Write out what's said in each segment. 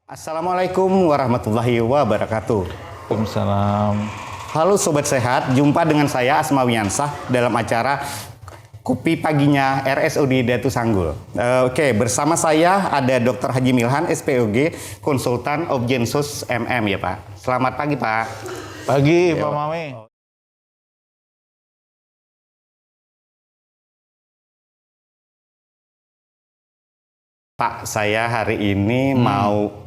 Assalamualaikum warahmatullahi wabarakatuh. Waalaikumsalam. Halo Sobat Sehat, jumpa dengan saya Asma Wiyansah dalam acara Kopi Paginya RSUD Datu Sanggul. Oke, bersama saya ada Dr. Haji Milhan, SPOG, Konsultan Objensus MM ya Pak. Selamat pagi Pak. Pagi Pak Mami. Pak, saya hari ini mau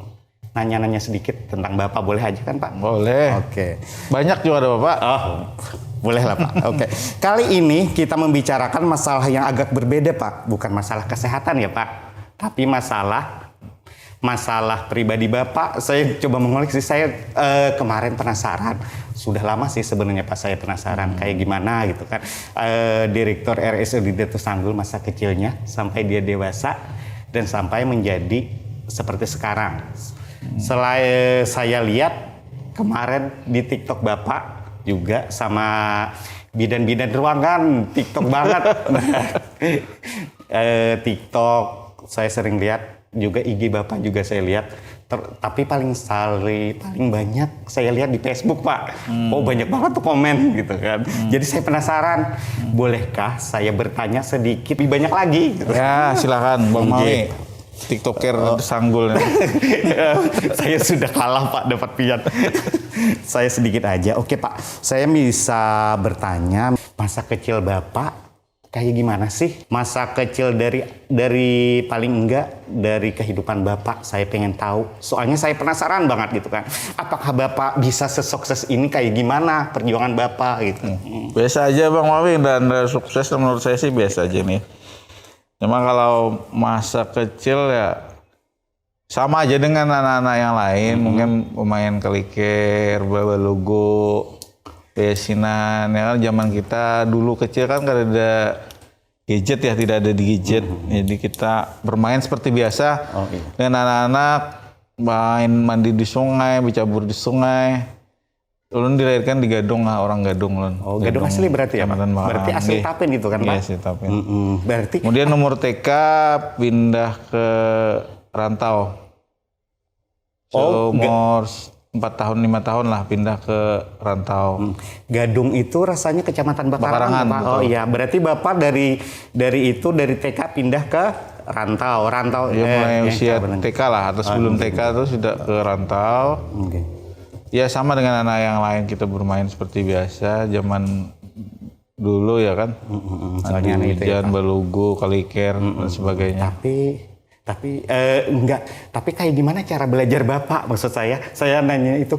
nanya-nanya sedikit tentang Bapak, boleh aja kan Pak? Boleh. Oke. Banyak juga ada Bapak. Oh, boleh lah Pak. Oke. Kali ini kita membicarakan masalah yang agak berbeda Pak. Bukan masalah kesehatan ya Pak. Tapi masalah pribadi Bapak. Saya coba mengulik sih. Saya kemarin penasaran. Sudah lama sih sebenarnya Pak saya penasaran. Kayak gimana gitu kan. Direktur RSUD Datu Sanggul masa kecilnya. Sampai dia dewasa. Dan sampai menjadi seperti sekarang. Selain saya lihat kemarin di TikTok Bapak juga sama bidan-bidan ruangan TikTok banget. TikTok saya sering lihat juga, IG Bapak juga saya lihat. Tapi paling banyak saya lihat di Facebook Pak. Oh banyak banget tuh komen gitu kan. Jadi saya penasaran, bolehkah saya bertanya sedikit lebih banyak lagi? Ya silakan Bang Mami. TikToker Datu Sanggul. Saya sudah kalah Pak, dapat pion. Saya sedikit aja. Oke Pak, saya bisa bertanya masa kecil Bapak kayak gimana sih? Masa kecil dari paling enggak dari kehidupan Bapak saya pengen tahu. Soalnya saya penasaran banget gitu kan. Apakah Bapak bisa sesukses ini, kayak gimana perjuangan Bapak gitu? Biasa aja Bang Mami, dan sukses menurut saya sih biasa aja nih. Memang kalau masa kecil ya sama aja dengan anak-anak yang lain. Mungkin pemain kelikir, balugo, pesinan. Ya kan zaman kita dulu kecil kan gak ada gadget ya, tidak ada di gadget. Jadi kita bermain seperti biasa dengan anak-anak, main mandi di sungai, bercabur di sungai. Ulun dilahirkan di Gadong lah, orang Gadong Ulun. Oh, Gadong asli berarti ya Pak? Berarti asli Tapin gitu kan Pak? Iya, asli Tapin. Berarti Kemudian umur TK pindah ke rantau. Umur 4 tahun, 5 tahun lah pindah ke rantau. Gadung itu rasanya kecamatan Bakarangan Pak? Oh iya, berarti Bapak dari TK pindah ke rantau. Dia mulai usia TK lah, atau sebelum TK itu sudah ke rantau. Ya sama dengan anak yang lain, kita bermain seperti biasa zaman dulu ya kan. Mandi hujan, balugo, kaliker dan sebagainya. Tapi kayak gimana cara belajar Bapak? Maksud saya nanya itu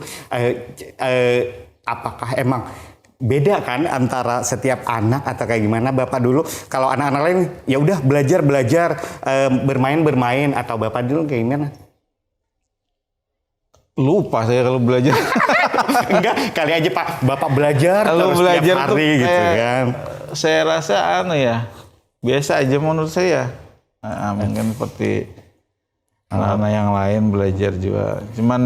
apakah emang beda kan antara setiap anak atau kayak gimana? Bapak dulu kalau anak-anak lain ya udah belajar bermain atau Bapak dulu kayak gimana? Lupa saya kalau belajar. Enggak, kali aja Pak, Bapak belajar kalau terus belajar tiap hari tuh gitu kan. Saya rasa biasa aja menurut saya. Mungkin seperti anak-anak yang lain belajar juga. Cuman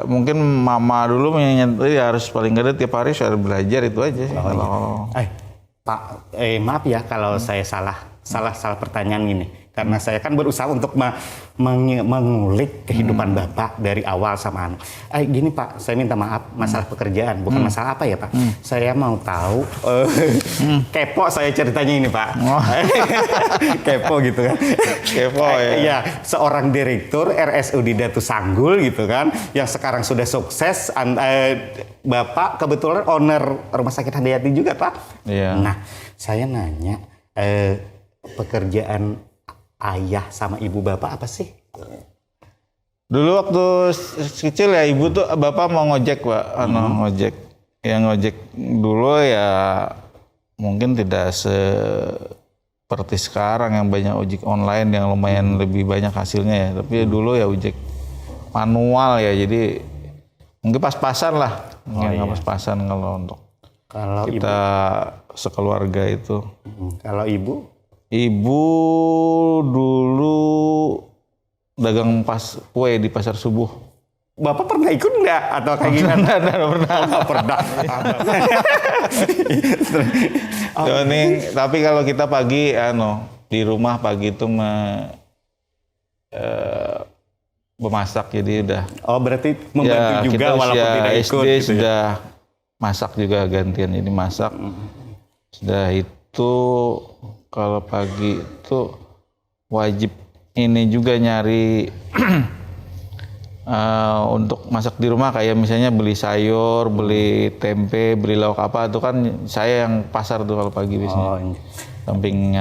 mungkin mama dulu menyentuh harus paling nggak ada tiap hari saya belajar, itu aja sih. Pak, maaf ya kalau saya salah pertanyaan ini. Karena saya kan berusaha untuk mengulik kehidupan Bapak dari awal sama anak. Gini Pak, saya minta maaf masalah pekerjaan, bukan masalah apa ya Pak. Saya mau tahu, kepo saya ceritanya ini Pak. Kepo gitu kan. Kepo ya. Iya, seorang direktur RSUD Datu Sanggul gitu kan, yang sekarang sudah sukses. Bapak kebetulan owner Rumah Sakit Handayani juga Pak. Iya. Nah, saya nanya, pekerjaan ayah sama ibu Bapak apa sih? Dulu waktu kecil ya ibu tuh, Bapak mau ngojek Pak, ngojek. Yang ngojek dulu ya mungkin tidak seperti sekarang yang banyak ojek online yang lumayan lebih banyak hasilnya ya. Tapi dulu ya ojek manual ya, jadi mungkin pas-pasan lah. Pas-pasan kalau untuk kita sekeluarga itu. Kalau ibu? Ibu dulu dagang kue di pasar subuh. Bapak pernah ikut nggak atau kayak gimana? Nggak pernah. Oh. Tapi kalau kita pagi di rumah pagi itu memasak, jadi udah. Oh, berarti membantu juga kita walaupun usia tidak ikut SD gitu ya. sudah masak juga gantian, jadi masak. Sudah itu kalau pagi itu wajib ini juga nyari untuk masak di rumah, kayak misalnya beli sayur, beli tempe, beli lauk apa, itu kan saya yang pasar tuh kalau pagi biasanya. Oh, iya. Samping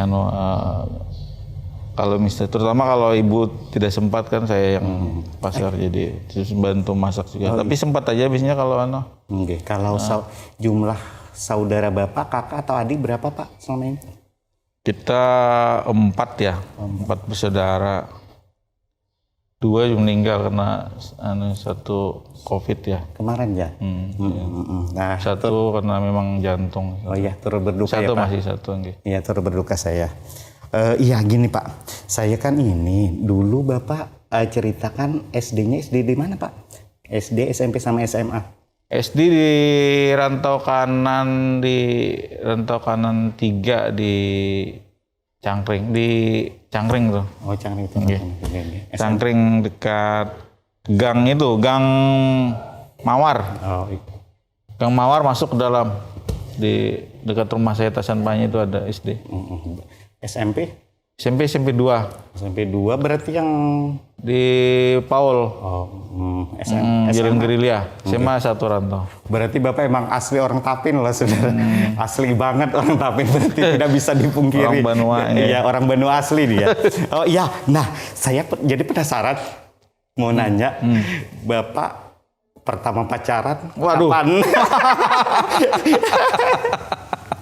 kalau misalnya terutama kalau ibu tidak sempat kan saya yang pasar, jadi terus bantu masak juga. Tapi sempat aja biasanya kalau Oke. Kalau jumlah saudara bapak, kakak atau adik berapa Pak selama ini? kita 4 ya, 4 bersaudara. 2 meninggal karena 1 COVID ya. Kemarin ya? Nah, 1 karena memang jantung. oh iya, turut berduka 1 ya Pak? masih 1 nggih. Iya, turut berduka saya. Iya gini Pak, saya kan ini dulu Bapak ceritakan SD-nya SD di mana Pak? SD, SMP sama SMA? SD di Rantau Kanan 3 di Cangkring, tuh. Oh, Cangkring itu. Cangkring dekat gang itu, Gang Mawar. Oh, itu. Gang Mawar masuk ke dalam, di dekat rumah saya Tasanpanya itu ada SD. SMP? SMP 2 SMP 2 berarti yang di Paul. Jalan Gerilya. SMA 1 Rantau. Berarti Bapak emang asli orang Tapin loh, saudara. Asli banget orang Tapin, berarti tidak bisa dipungkiri. Orang Banua. Iya, orang Banua asli dia. Oh iya, nah saya jadi penasaran mau nanya, Bapak pertama pacaran Waduh. kapan?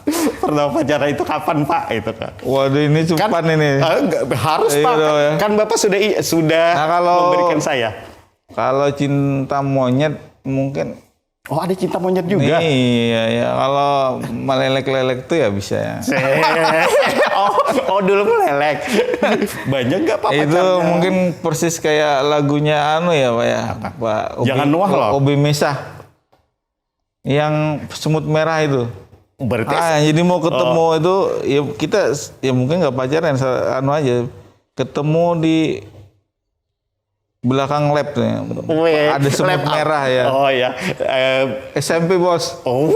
Pertama pacaran itu kapan Pak? Itu kan. Waduh, ini cepat ini. Harus Pak. Ya. Kan Bapak sudah Nah, kalau memberikan saya. Kalau cinta monyet mungkin. Oh, ada cinta monyet juga. Iya ya. Kalau melelek-lelek tuh ya bisa ya. oh dulu melelek. Banyak nggak Pak Itu pacarnya? mungkin persis kayak lagunya ya Pak ya. Pak Jangan Nuah loh. Obi Mesah. Yang semut merah itu. Berarti Jadi mau ketemu itu ya kita ya mungkin nggak pacaran aja. Ketemu di belakang lab tuh. Ada semut merah ya. Oh ya. SMP bos. Oh.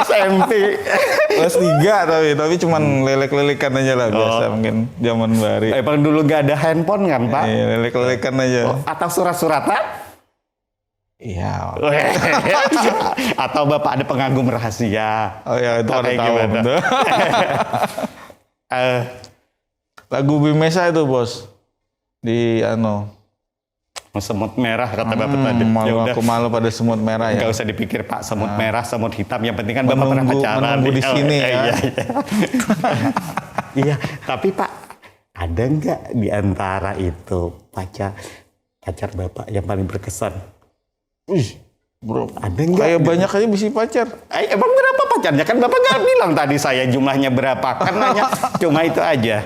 SMP. Kelas 3 tapi cuman lelek-lelekan aja lah biasa mungkin zaman baru. Emang dulu gak ada handphone kan Pak? Iya, lelek-lelekan aja. Atau surat-suratan? Iya. Atau Bapak ada pengagum rahasia? Oh ya itu ada Kayak tahu. gimana? Lagu Bimesa itu bos di Semut merah kata Bapak tadi. malu aku malu pada semut merah ya. Gak usah dipikir Pak, semut merah, semut hitam. Yang penting kan Bapak pernah pacaran. Menunggu di sini ya. Iya. Iya, tapi Pak, ada nggak di antara itu pacar Bapak yang paling berkesan? Bro, Ada nggak? kayak banyak aja bisa pacar. Emang berapa pacarnya? Kan Bapak nggak bilang tadi saya jumlahnya berapa. Kan nanya cuma itu aja.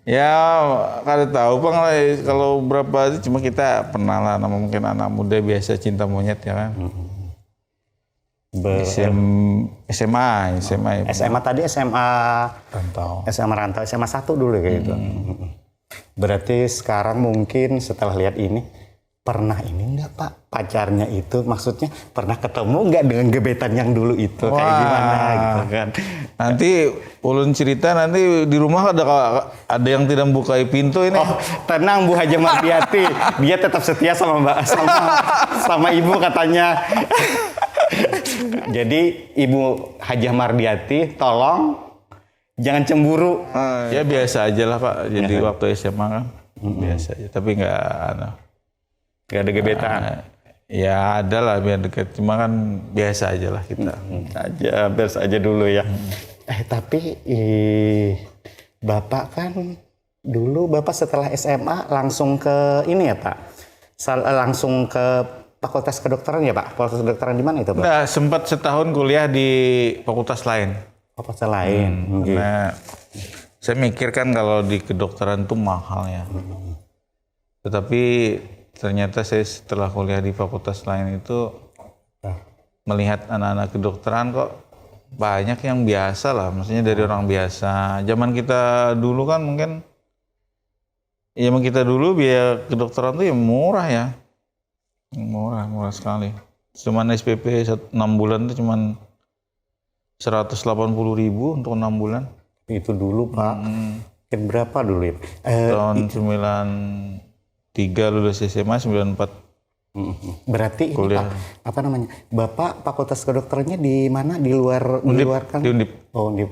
Ya, kada tahu Bang lah kalau berapa itu cuma kita pernah lah mungkin anak muda biasa cinta monyet ya kan. SMA. SMA tadi SMA Rantau. Rantau, SMA 1 dulu kayak gitu. Berarti sekarang mungkin setelah lihat ini pernah ini enggak Pak pacarnya itu, maksudnya pernah ketemu enggak dengan gebetan yang dulu itu? Kayak gimana gitu kan. Nanti ulun cerita nanti di rumah ada yang tidak buka pintu ini. Oh, tenang Bu Haja Mardiati, dia tetap setia sama ibu katanya. Jadi Ibu Hajah Mardiati tolong jangan cemburu. Ya biasa aja lah Pak. Jadi waktu SMA kan biasa aja. Tapi nggak Gak ada gebetan. Ya ada lah biar dekat. Cuma kan biasa aja lah kita. Biasa aja dulu ya. Tapi Bapak kan dulu Bapak setelah SMA langsung ke ini ya Pak? Langsung ke Fakultas Kedokteran ya Pak? Fakultas Kedokteran di mana itu Pak? Nah, sempat setahun kuliah di fakultas lain. Fakultas lain. Karena saya mikir kan kalau di kedokteran itu mahal ya. Tetapi ternyata saya setelah kuliah di fakultas lain itu melihat anak-anak kedokteran kok banyak yang biasa lah, maksudnya dari orang biasa. Zaman kita dulu kan mungkin, zaman kita dulu biaya kedokteran tuh ya murah ya. Murah sekali. Cuman SPP 6 bulan tuh cuman 180.000 untuk 6 bulan. Itu dulu Pak. Berapa dulu ya? Tahun 93 lulus SMA, 94 Berarti ini kuliah. Pak, apa namanya? Bapak fakultas kedokterannya di mana? Di luar kan? Di Undip. Oh, di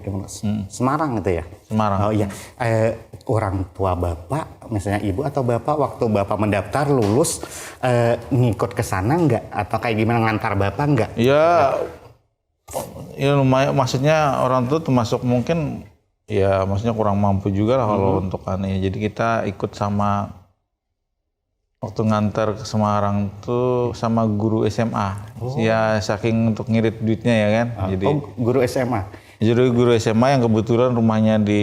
Semarang itu ya? Semarang. Oh iya. Orang tua Bapak, misalnya Ibu atau Bapak waktu Bapak mendaftar lulus ngikut ke sana enggak? Atau kayak gimana ngantar Bapak enggak? Ya lumayan, maksudnya orang tua termasuk mungkin ya maksudnya kurang mampu juga lah kalau untuk aneh. Jadi kita ikut sama waktu ngantar ke Semarang tuh sama guru SMA. Ya saking untuk ngirit duitnya ya kan. Jadi guru SMA. Jadi guru SMA yang kebetulan rumahnya di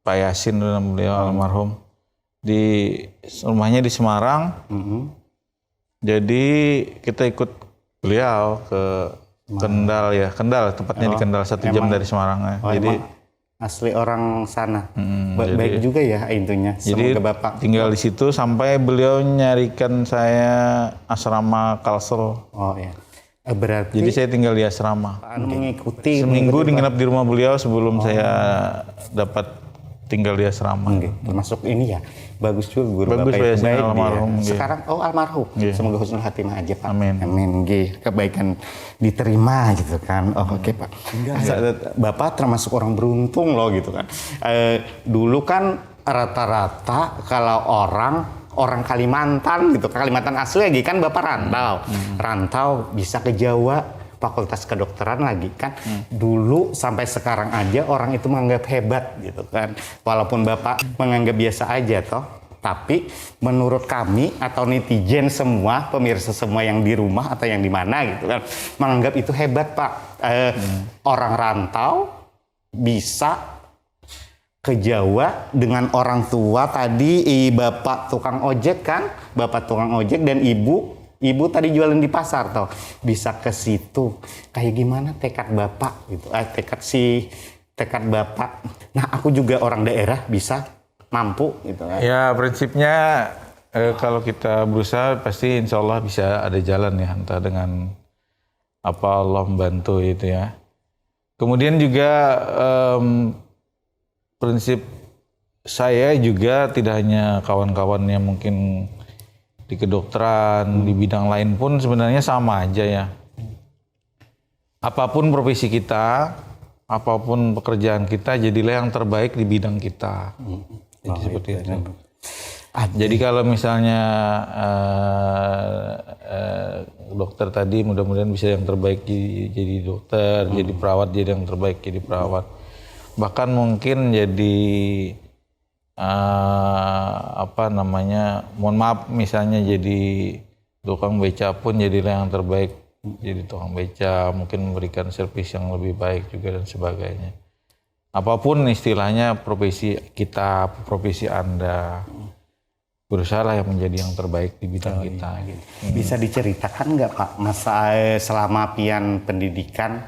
Pak Yasin beliau almarhum. Di rumahnya di Semarang. Jadi kita ikut beliau ke Kendal ya. Kendal tepatnya di Kendal 1 jam dari Semarang ya. Jadi asli orang sana. Baik juga ya intinya. Jadi semoga Bapak tinggal di situ sampai beliau nyarikan saya asrama Kalsel. Oh ya. Berarti Jadi saya tinggal di asrama. mengikuti Seminggu nginep di rumah beliau sebelum saya dapat tinggal di asrama. Termasuk ini ya. Bagus juga guru Bagus, Bapak itu Pak Yasin baik almarhum, dia. Sekarang almarhum. Semoga husnul khatimah aja Pak. Amin. Kebaikan diterima gitu kan. Oke Pak. Bapak termasuk orang beruntung loh gitu kan. Dulu kan rata-rata kalau orang Kalimantan gitu, Kalimantan asli lagi kan Bapak rantau. Rantau bisa ke Jawa, fakultas kedokteran lagi kan. Dulu sampai sekarang aja orang itu menganggap hebat gitu kan. Walaupun Bapak menganggap biasa aja toh. Tapi menurut kami atau netizen semua, pemirsa semua yang di rumah atau yang di mana gitu kan, menganggap itu hebat Pak. Orang rantau bisa ke Jawa dengan orang tua tadi, Bapak tukang ojek kan, Bapak tukang ojek dan Ibu tadi jualan di pasar toh, bisa ke situ. Kayak gimana tekad Bapak gitu? Tekad Bapak. Nah, aku juga orang daerah bisa mampu gitu kan. Ya prinsipnya kalau kita berusaha pasti insya Allah bisa ada jalan ya, entah dengan apa Allah membantu itu ya. Kemudian juga prinsip saya juga tidak hanya kawan-kawan yang mungkin di kedokteran, di bidang lain pun sebenarnya sama aja ya. Apapun profesi kita, apapun pekerjaan kita, jadilah yang terbaik di bidang kita. Jadi seperti itu. Jadi kalau misalnya dokter tadi mudah-mudahan bisa yang terbaik jadi dokter, jadi perawat jadi yang terbaik jadi perawat. Bahkan mungkin jadi mohon maaf misalnya jadi tukang beca pun jadilah yang terbaik jadi tukang beca, mungkin memberikan servis yang lebih baik juga dan sebagainya. Apapun istilahnya profesi kita, profesi Anda, berusahalah yang menjadi yang terbaik di bidang kita. Bisa diceritakan nggak Pak masa selama pendidikan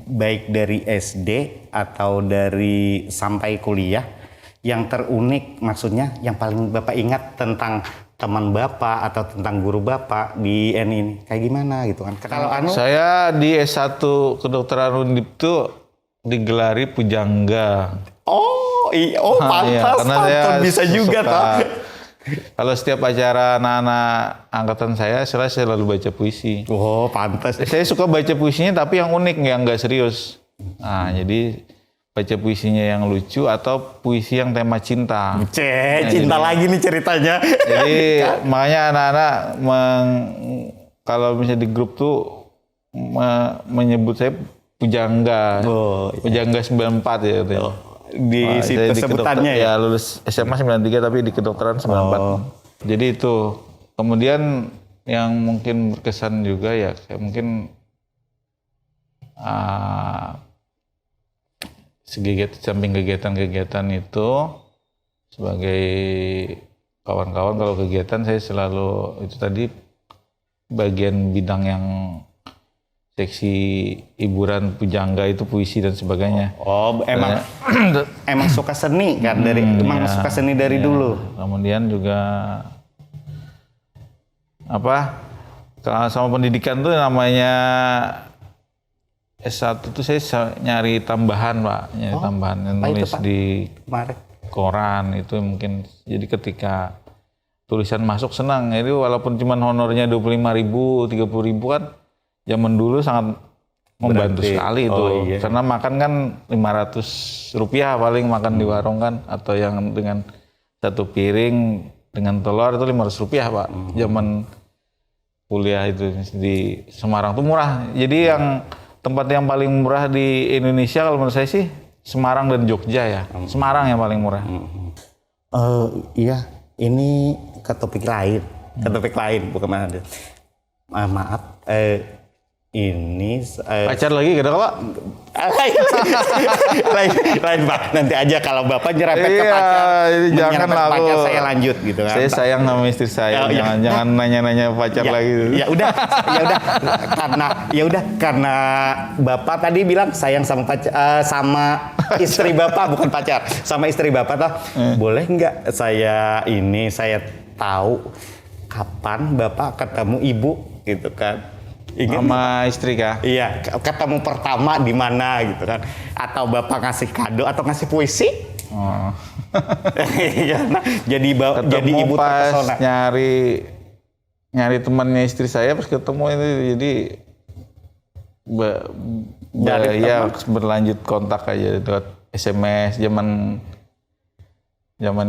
baik dari SD atau dari sampai kuliah yang terunik, maksudnya yang paling Bapak ingat tentang teman Bapak atau tentang guru Bapak di ini kayak gimana gitu kan? Kalau saya di S1 kedokteran Undip tuh digelari pujangga. Pantas, karena bisa juga toh. Kalau setiap acara anak-anak angkatan saya selalu baca puisi. Oh, pantas. Saya suka baca puisinya tapi yang unik, yang nggak serius. Nah, jadi baca puisinya yang lucu atau puisi yang tema cinta. Cinta lagi nih ceritanya. Jadi makanya anak-anak kalau misalnya di grup tuh menyebut saya pujangga. Pujangga 94 ya. Di situ sebutannya ya? Ya lulus SMA 93 tapi di kedokteran 94. Jadi itu. Kemudian yang mungkin berkesan juga ya kayak mungkin samping kegiatan-kegiatan itu sebagai kawan-kawan, kalau kegiatan saya selalu itu tadi bagian bidang yang seksi hiburan pujangga itu puisi dan sebagainya. Oh, emang suka seni kan emang suka seni dari dulu. Kemudian juga kalau sama pendidikan tuh namanya S1 tuh saya nyari tambahan, Pak. Nyari tambahan nulis di koran itu mungkin. Jadi ketika tulisan masuk senang. Jadi walaupun cuma honornya 25.000, 30.000 kan zaman dulu sangat membantu sekali itu. Iya. Karena makan kan 500 rupiah paling makan di warung kan. Atau yang dengan satu piring dengan telur itu 500 rupiah, Pak. Zaman kuliah itu di Semarang tuh murah. Jadi yang tempat yang paling murah di Indonesia kalau menurut saya sih Semarang dan Jogja ya. Semarang yang paling murah. Iya, ini ke topik lain. Bukan mana. Maaf, ini pacar lagi gitu Pak? lain Pak. Nanti aja kalau Bapak nyerempet ke pacar, jangan pacar saya lanjut gitu kan. Saya sayang sama istri saya. Jangan nanya-nanya pacar lagi. Ya udah karena Bapak tadi bilang sayang sama sama istri Bapak bukan pacar, sama istri Bapak toh. Boleh nggak saya tahu kapan Bapak ketemu Ibu gitu kan? Ingat sama istri kah? Iya, ketemu pertama di mana gitu kan? Atau Bapak ngasih kado atau ngasih puisi? Oh. Iya, nah, jadi Ibu pas terpesona. nyari temannya istri saya pas ketemu itu jadi berlanjut kontak aja itu SMS zaman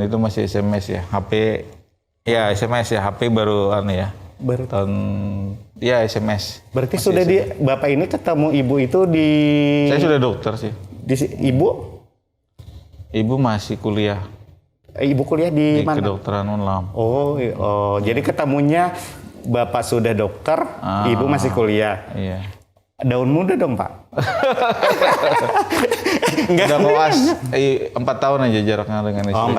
itu masih SMS ya, HP ya SMS ya, HP baru tahun ya SMS. Berarti masih sudah SMS. Bapak ini ketemu Ibu itu di... Saya sudah dokter sih. Ibu masih kuliah. Ibu kuliah di mana? Kedokteran Unlam. Oh, jadi ketemunya Bapak sudah dokter, Ibu masih kuliah. Iya. Daun muda dong, Pak. Udah koas 4 tahun aja jaraknya dengan istri.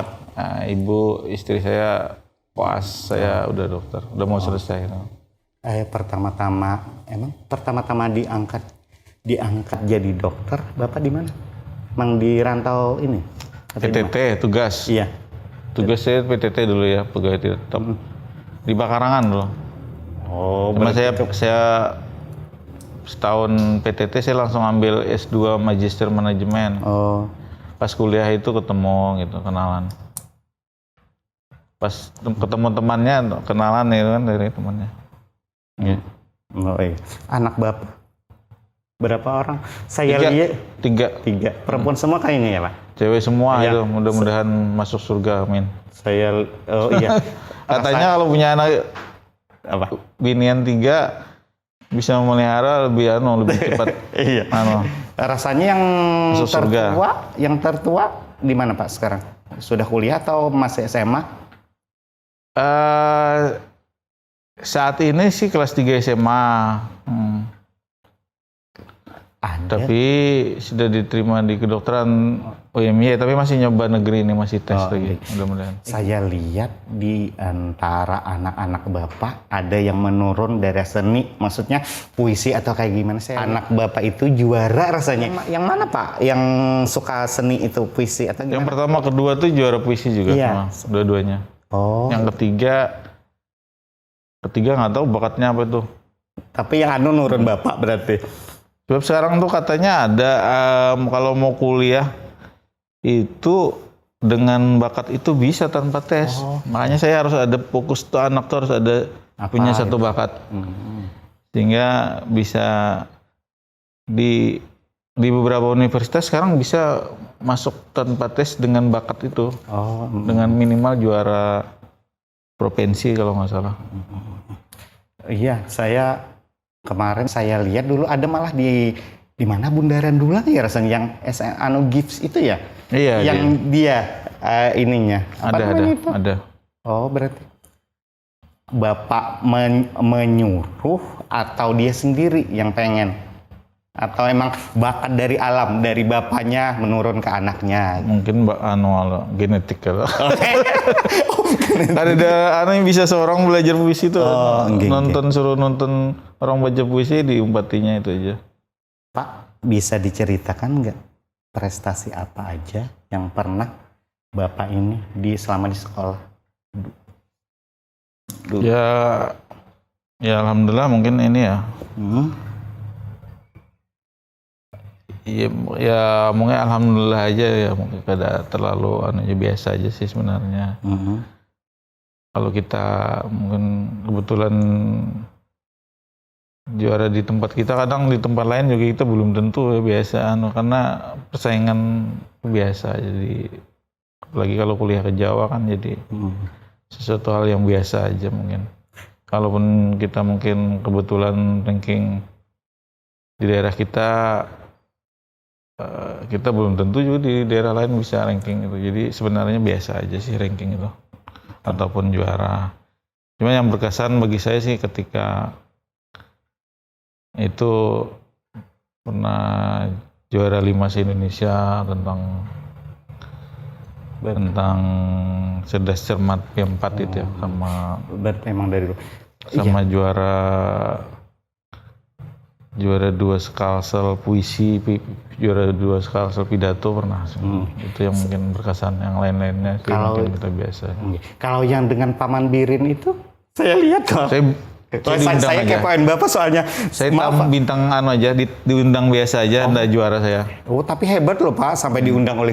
Ibu istri saya koas, saya udah dokter, udah mau selesai. Pertama-tama diangkat jadi dokter, Bapak di mana? Mang di rantau ini? PTT, tugas. Iya. Tugas saya PTT dulu ya, pegawai tetap. Di Bakarangan dulu. Oh, cuma saya setahun PTT saya langsung ambil S2 Magister Manajemen. Oh. Pas kuliah itu ketemu gitu, kenalan. Pas ketemu temannya, kenalan itu kan dari temannya. Iya. Oh, iya. Anak Bapak berapa orang? Saya lihat 3. Perempuan semua kayaknya ya, Pak? Cewek semua itu, mudah-mudahan masuk surga, amin. Iya. Katanya kalau punya anak binian 3 bisa memelihara lebih cepat. Iya. Rasanya yang tertua di mana, Pak, sekarang? Sudah kuliah atau masih SMA? Saat ini sih kelas 3 SMA. Tapi sudah diterima di kedokteran UMY, tapi masih nyoba negeri ini, masih tes lagi. Mudah-mudahan. Saya lihat di antara anak-anak Bapak ada yang menurun dari seni, maksudnya puisi atau kayak gimana sih? Anak Bapak itu juara rasanya. Yang mana, Pak? Yang suka seni itu puisi atau gimana? Yang pertama, kedua tuh juara puisi juga, dua-duanya. Oh. Yang ketiga nggak tahu bakatnya apa tuh. Tapi yang nurun Bapak berarti. Sebab sekarang tuh katanya ada kalau mau kuliah itu dengan bakat itu bisa tanpa tes. Makanya saya harus ada fokus tuh, anak tuh harus ada punya satu bakat. Sehingga bisa di beberapa universitas sekarang bisa masuk tanpa tes dengan bakat itu. Dengan minimal juara provinsi kalau nggak salah. Iya, kemarin saya lihat dulu ada malah di mana Bundaran Dulang ya rasanya yang Gips itu ya. Iya. Yang dia ininya. Ada. Oh, berarti Bapak menyuruh atau dia sendiri yang pengen? Atau emang bakat dari alam, dari bapaknya menurun ke anaknya? Mungkin genetik kalau. Ada yang bisa seorang belajar puisi itu suruh nonton orang baca puisi diumpatinya itu aja. Pak, bisa diceritakan nggak prestasi apa aja yang pernah Bapak ini selama di sekolah? Ya alhamdulillah mungkin ini ya. Ya mungkin alhamdulillah aja ya, mungkin kada terlalu biasa aja sih sebenarnya. Kalau kita mungkin kebetulan juara di tempat kita, kadang di tempat lain juga kita belum tentu ya biasa karena persaingan biasa. Jadi apalagi kalau kuliah ke Jawa kan jadi sesuatu hal yang biasa aja mungkin. Kalaupun kita mungkin kebetulan ranking di daerah kita belum tentu juga di daerah lain bisa ranking itu. Jadi sebenarnya biasa aja sih ranking itu ataupun juara. Cuma yang berkesan bagi saya sih ketika itu pernah juara 5 se-Indonesia tentang cerdas cermat P4 itu ya, emang dari sama juara 2 Skalsel puisi, juara 2 Skalsel pidato pernah. Itu yang mungkin berkesan. Yang lain-lainnya sih mungkin kita biasa. Kalau yang dengan Paman Birin itu saya lihat kok. Saya kepoin Bapak soalnya. Saya bintang aja, diundang biasa aja, enggak juara saya. Oh, tapi hebat loh Pak, sampai diundang oleh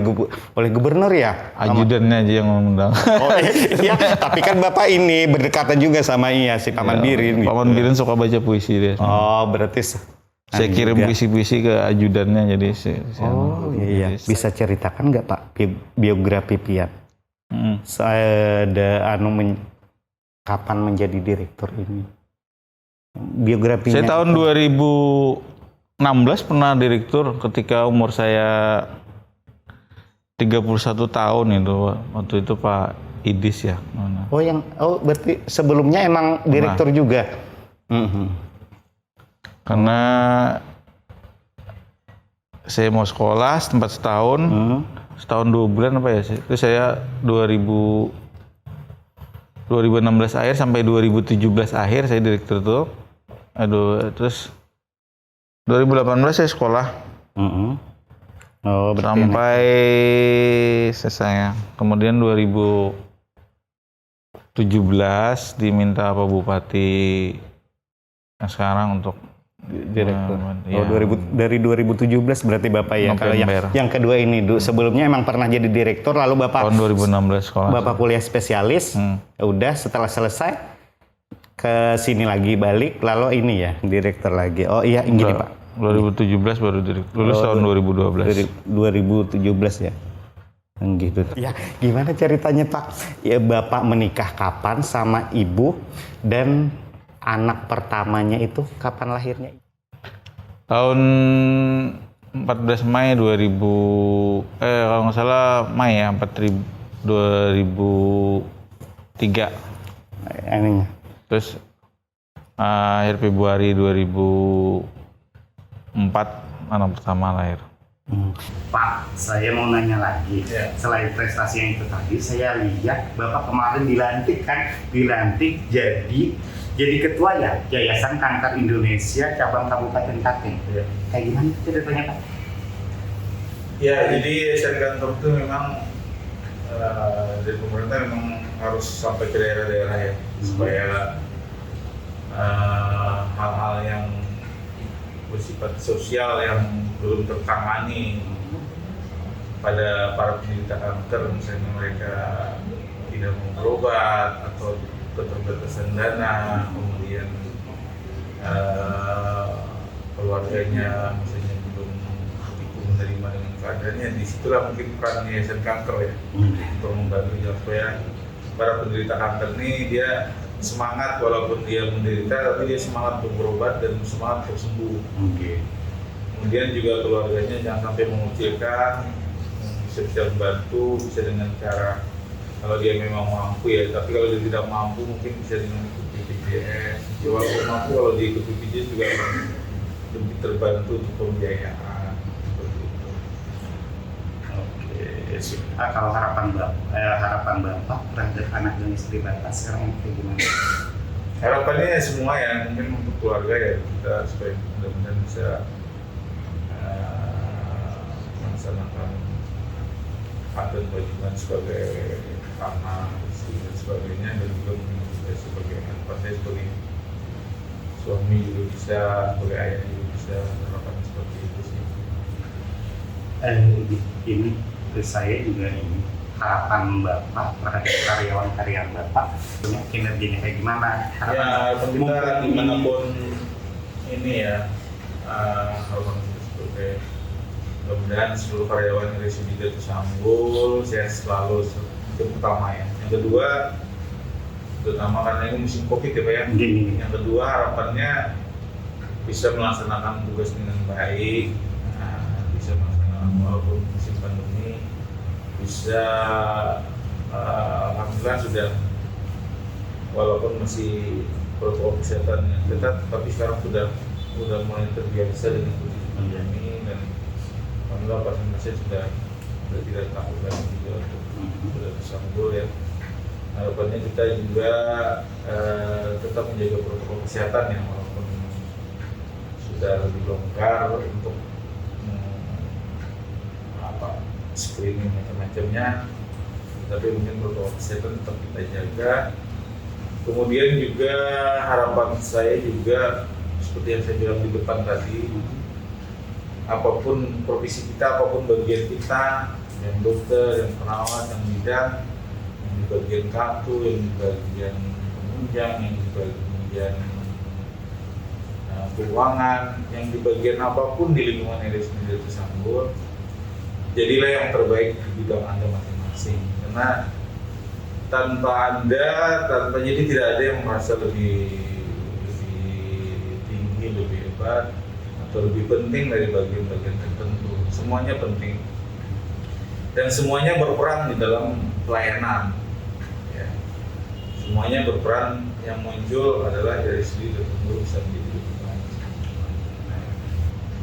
gubernur ya. Ajudannya aja yang mengundang. Oh iya, tapi kan Bapak ini berdekatan juga sama si Paman Birin. Paman Birin suka baca puisi dia. Oh, berarti saya kirim puisi-puisi ke ajudannya jadi. Iya. Bisa ceritakan nggak Pak biografi Pian? Saya ada kapan menjadi direktur ini? Biografinya. Saya tahun 2016 pernah direktur ketika umur saya 31 tahun itu. Waktu itu Pak Idis ya. Berarti sebelumnya emang direktur juga. Karena saya mau sekolah tempat setahun, setahun 2 bulan apa ya? Itu saya 2016 akhir sampai 2017 akhir saya direktur tuh. Terus 2018 saya sekolah. Sampai selesai. Kemudian 2017 diminta Pak Bupati yang sekarang untuk direktur. Dari 2017 berarti Bapak ya. Kalau yang kedua ini sebelumnya emang pernah jadi direktur, lalu Bapak tahun 2016 sekolah. Bapak kuliah spesialis. Udah setelah selesai ke sini lagi balik, lalu ini ya direktur lagi. Oh iya, gini Pak. 2017 baru direktur. Lulus tahun 2012. 2017 ya. Gitu. Ya, gimana ceritanya Pak? Ya, Bapak menikah kapan sama Ibu, dan anak pertamanya itu kapan lahirnya? Tahun 14 Mei 2000 kalau nggak salah Mei ya, 2003. Ininya. Terus akhir Februari 2004 anak pertama lahir. Pak, saya mau nanya lagi. Selain prestasi yang itu tadi, saya lihat Bapak kemarin dilantik jadi ketua ya Yayasan Kanker Indonesia cabang Kabupaten Klaten. Kayak gimana ceritanya Pak? Ya, jadi Yayasan Kanker itu memang dari pemerintah memang harus sampai ke daerah-daerah ya, supaya hal-hal yang bersifat sosial yang belum tertangani pada para penderita kanker, misalnya mereka tidak mau berobat atau keterbatasan dana, kemudian keluarganya misalnya belum begitu menerima dengan keadaannya. Disitulah mungkin peran Yayasan Kanker ya, untuk membantu supaya para penderita kanker ini dia semangat, walaupun dia menderita tapi dia semangat untuk berobat dan semangat untuk sembuh. Kemudian juga keluarganya jangan sampai mengucilkan, bisa membantu, bisa dengan cara kalau dia memang mampu ya, tapi kalau dia tidak mampu mungkin bisa dengan ikut BPJS. Walaupun mampu, kalau dia ikut BPJS juga lebih terbantu untuk pembiayaan seperti itu. Oke, kalau harapan bapak terhadap anak dan istri bapak sekarang kayak gimana? Harapannya ya semua ya, mungkin untuk keluarga ya kita supaya mudah-mudahan bisa melaksanakan hak dan kewajiban sebagai anak, istri dan sebagainya, dan juga mungkin kita sebagai anak, saya sebagai suami juga bisa, sebagai ayah juga bisa, harapan seperti itu sih. Ini ke saya juga ini harapan bapak terhadap karyawan-karyawan bapak punya kinerjanya kayak gimana? Ya, kita dimanapun ini ya, harapan kita sebagai mudah-mudahan seluruh karyawan Resi Bida Tersambul sehat selalu, itu pertama ya. Yang kedua, terutama karena ini musim Covid ya Pak ya. Yang kedua harapannya bisa melaksanakan tugas dengan baik, bisa melaksanakan walaupun musim pandemi, bisa alhamdulillah sudah walaupun masih protokol kesehatan yang ketat, tapi sekarang sudah mulai terbiasa dengan kondisi pandemi, dan alhamdulillah pasien-pasien sudah tidak takut lagi juga untuk sudah tersambung ya. Harapannya kita juga tetap menjaga protokol kesehatan ya, walaupun sudah lebih longgar untuk screening macam-macamnya, tapi mungkin protokol kesehatan tetap kita jaga. Kemudian juga harapan saya juga seperti yang saya bilang di depan tadi, apapun profesi kita, apapun bagian kita, yang dokter, yang perawat, yang bidan, yang di bagian kartu, yang di bagian penunjang, yang di bagian keuangan, yang di bagian apapun di lingkungan RSUD Bida Tersambul, jadilah yang terbaik di bidang Anda masing-masing. Karena jadi tidak ada yang merasa lebih tinggi, lebih hebat, atau lebih penting dari bagian-bagian tertentu. Semuanya penting dan semuanya berperan di dalam pelayanan ya. Semuanya berperan, yang muncul adalah dari segi tertentu bisa menjadi lebih baik.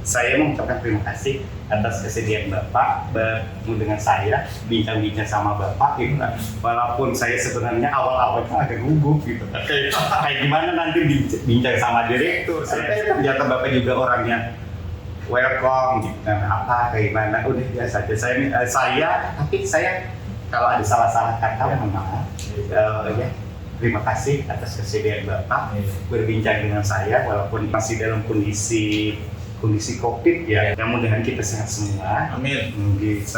Saya mengucapkan terima kasih atas kesediaan Bapak bertemu dengan saya, bincang-bincang sama Bapak gitu kan. Walaupun saya sebenarnya awal-awalnya agak gugup gitu. Kayak gimana nanti bincang sama direktur. Saya ternyata Bapak juga orangnya welcome gitu kan. Apa kayak gimana, udah biasa aja. Tapi saya kalau ada salah-salah kata mohon maaf. Ya, terima kasih atas kesediaan Bapak berbincang dengan saya walaupun masih dalam kondisi Covid ya. Mudah-mudahan kita sehat semua. Amin. Gitu.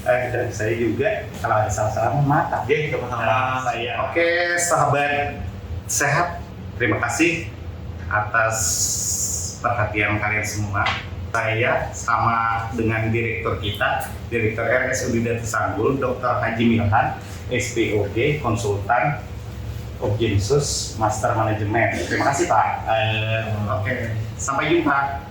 Dan saya juga kalau ada salah-salah mohon maaf. Oke, sama-sama. Oke, sahabat sehat. Terima kasih atas perhatian kalian semua. Saya sama dengan direktur kita, Direktur RSUD Bida Tersambul, Dr. Haji Milhan, SPOG, konsultan Objinsus Master Manajemen. Terima kasih Pak. Oke, sampai jumpa.